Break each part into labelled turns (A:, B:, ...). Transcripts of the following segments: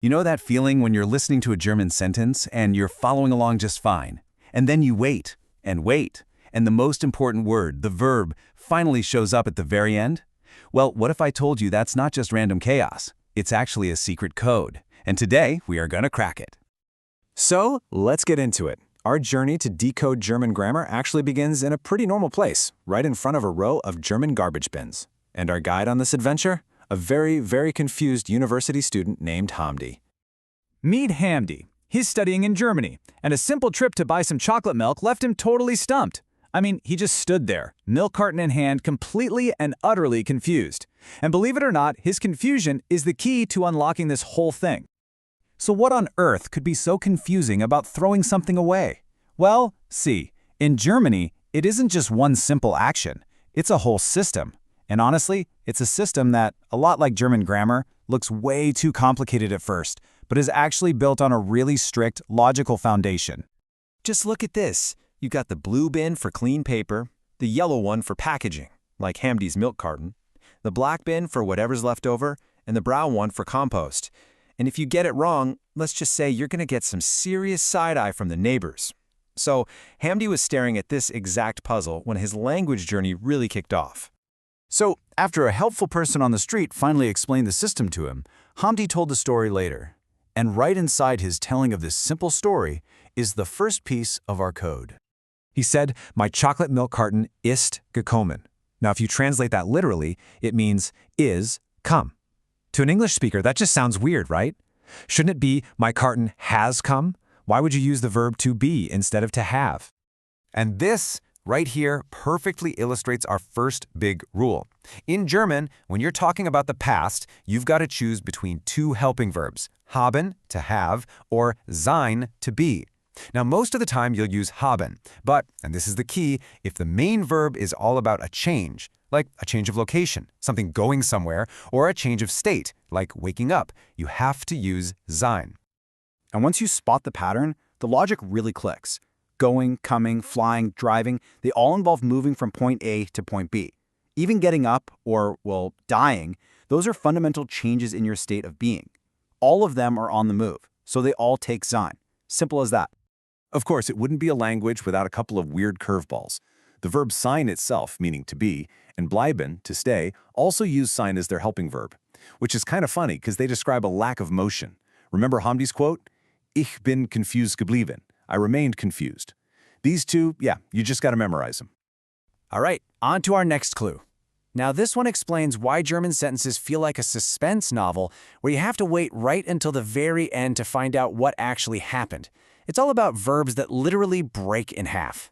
A: You know that feeling when you're listening to a German sentence and you're following along just fine, and then you wait, and the most important word, the verb, finally shows up at the very end? Well, what if I told you that's not just random chaos? It's actually a secret code, and today we are gonna crack it.
B: So, let's get into it. Our journey to decode German grammar actually begins in a pretty normal place, right in front of a row of German garbage bins. And our guide on this adventure? A very, very confused university student named Hamdi.
C: Meet Hamdi. He's studying in Germany, and a simple trip to buy some chocolate milk left him totally stumped. I mean, he just stood there, milk carton in hand, completely and utterly confused. And believe it or not, his confusion is the key to unlocking this whole thing. So what on earth could be so confusing about throwing something away? Well, see, in Germany, it isn't just one simple action. It's a whole system. And honestly, it's a system that, a lot like German grammar, looks way too complicated at first, but is actually built on a really strict, logical foundation.
B: Just look at this. You've got the blue bin for clean paper, the yellow one for packaging, like Hamdi's milk carton, the black bin for whatever's left over, and the brown one for compost. And if you get it wrong, let's just say you're going to get some serious side-eye from the neighbors. So, Hamdi was staring at this exact puzzle when his language journey really kicked off.
A: So, after a helpful person on the street finally explained the system to him, Hamdi told the story later. And right inside his telling of this simple story is the first piece of our code.
B: He said, "My chocolate milk carton ist gekommen." Now, if you translate that literally, it means is come. To an English speaker, that just sounds weird, right? Shouldn't it be, "My carton has come"? Why would you use the verb to be instead of to have? And this right here perfectly illustrates our first big rule. In German, when you're talking about the past, you've got to choose between two helping verbs, haben, to have, or sein, to be. Now, most of the time you'll use haben, but, and this is the key, if the main verb is all about a change, like a change of location, something going somewhere, or a change of state, like waking up, you have to use sein.
C: And once you spot the pattern, the logic really clicks. Going, coming, flying, driving, they all involve moving from point A to point B. Even getting up, or, well, dying, those are fundamental changes in your state of being. All of them are on the move, so they all take sein. Simple as that.
A: Of course, it wouldn't be a language without a couple of weird curveballs. The verb sein itself, meaning to be, and bleiben, to stay, also use sein as their helping verb, which is kind of funny because they describe a lack of motion. Remember Hamdi's quote? Ich bin confused geblieben. I remained confused. These two, yeah, you just got to memorize them.
C: All right, on to our next clue. Now, this one explains why German sentences feel like a suspense novel where you have to wait right until the very end to find out what actually happened. It's all about verbs that literally break in half.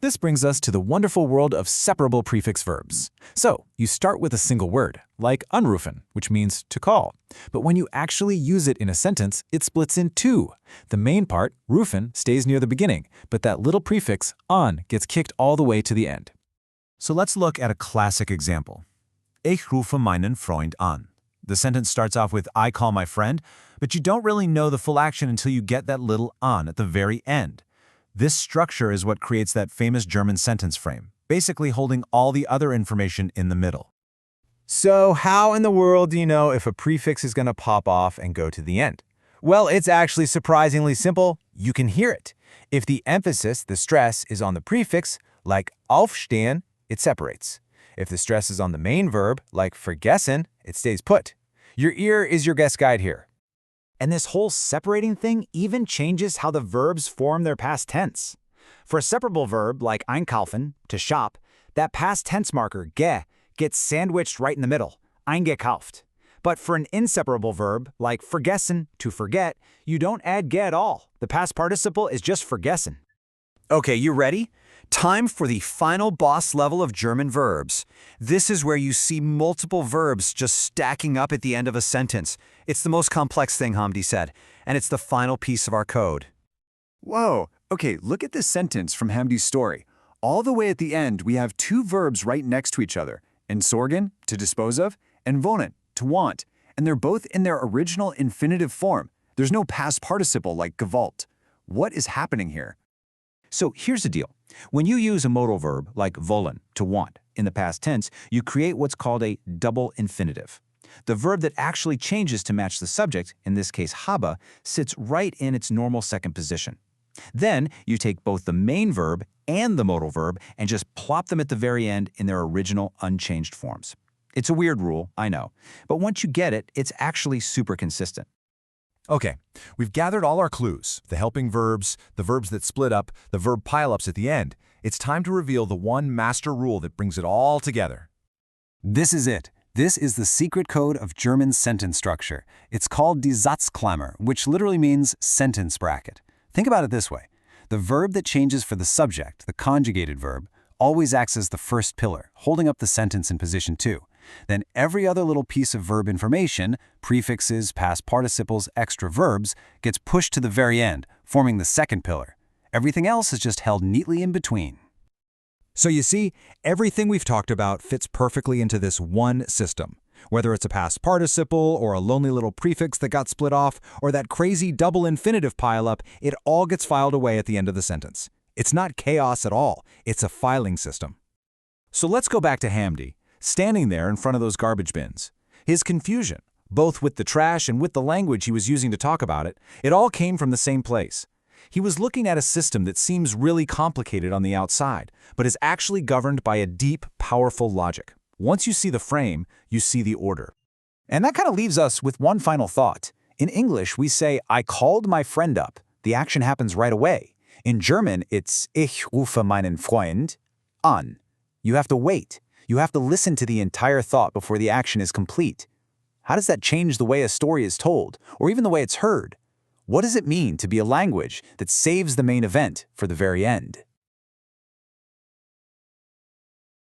B: This brings us to the wonderful world of separable-prefix verbs. So, you start with a single word, like anrufen, which means to call. But when you actually use it in a sentence, it splits in two. The main part, rufen, stays near the beginning, but that little prefix, an, gets kicked all the way to the end. So let's look at a classic example. Ich rufe meinen Freund an. The sentence starts off with I call my friend, but you don't really know the full action until you get that little an at the very end. This structure is what creates that famous German sentence frame, basically holding all the other information in the middle. So how in the world do you know if a prefix is going to pop off and go to the end? Well, it's actually surprisingly simple. You can hear it. If the emphasis, the stress, is on the prefix, like aufstehen, it separates. If the stress is on the main verb, like vergessen, it stays put. Your ear is your guest guide here. And this whole separating thing even changes how the verbs form their past tense. For a separable verb like einkaufen, to shop, that past tense marker, ge, gets sandwiched right in the middle, eingekauft. But for an inseparable verb like vergessen, to forget, you don't add ge at all. The past participle is just vergessen.
D: Okay, you ready? Time for the final boss level of German verbs. This is where you see multiple verbs just stacking up at the end of a sentence. It's the most complex thing, Hamdi said, and it's the final piece of our code.
C: Whoa, okay, look at this sentence from Hamdi's story. All the way at the end, we have two verbs right next to each other, entsorgen, to dispose of, and wohnen, to want, and they're both in their original infinitive form. There's no past participle like gewollt. What is happening here?
A: So here's the deal. When you use a modal verb like wollen, to want, in the past tense, you create what's called a double infinitive.
C: The verb that actually changes to match the subject, in this case habe, sits right in its normal second position. Then you take both the main verb and the modal verb and just plop them at the very end in their original unchanged forms. It's a weird rule, I know, but once you get it, it's actually super consistent.
B: Okay, we've gathered all our clues, the helping verbs, the verbs that split up, the verb pile-ups at the end. It's time to reveal the one master rule that brings it all together.
A: This is it. This is the secret code of German sentence structure. It's called die Satzklammer, which literally means sentence bracket. Think about it this way. The verb that changes for the subject, the conjugated verb, always acts as the first pillar, holding up the sentence in position 2. Then every other little piece of verb information, prefixes, past participles, extra verbs, gets pushed to the very end, forming the second pillar. Everything else is just held neatly in between.
C: So you see, everything we've talked about fits perfectly into this one system. Whether it's a past participle or a lonely little prefix that got split off or that crazy double infinitive pileup, it all gets filed away at the end of the sentence. It's not chaos at all. It's a filing system. So let's go back to Hamdi, standing there in front of those garbage bins. His confusion, both with the trash and with the language he was using to talk about it, it all came from the same place. He was looking at a system that seems really complicated on the outside, but is actually governed by a deep, powerful logic. Once you see the frame, you see the order. And that kind of leaves us with one final thought. In English, we say, I called my friend up. The action happens right away. In German, it's Ich rufe meinen Freund an. You have to wait. You have to listen to the entire thought before the action is complete. How does that change the way a story is told, or even the way it's heard? What does it mean to be a language that saves the main event for the very end?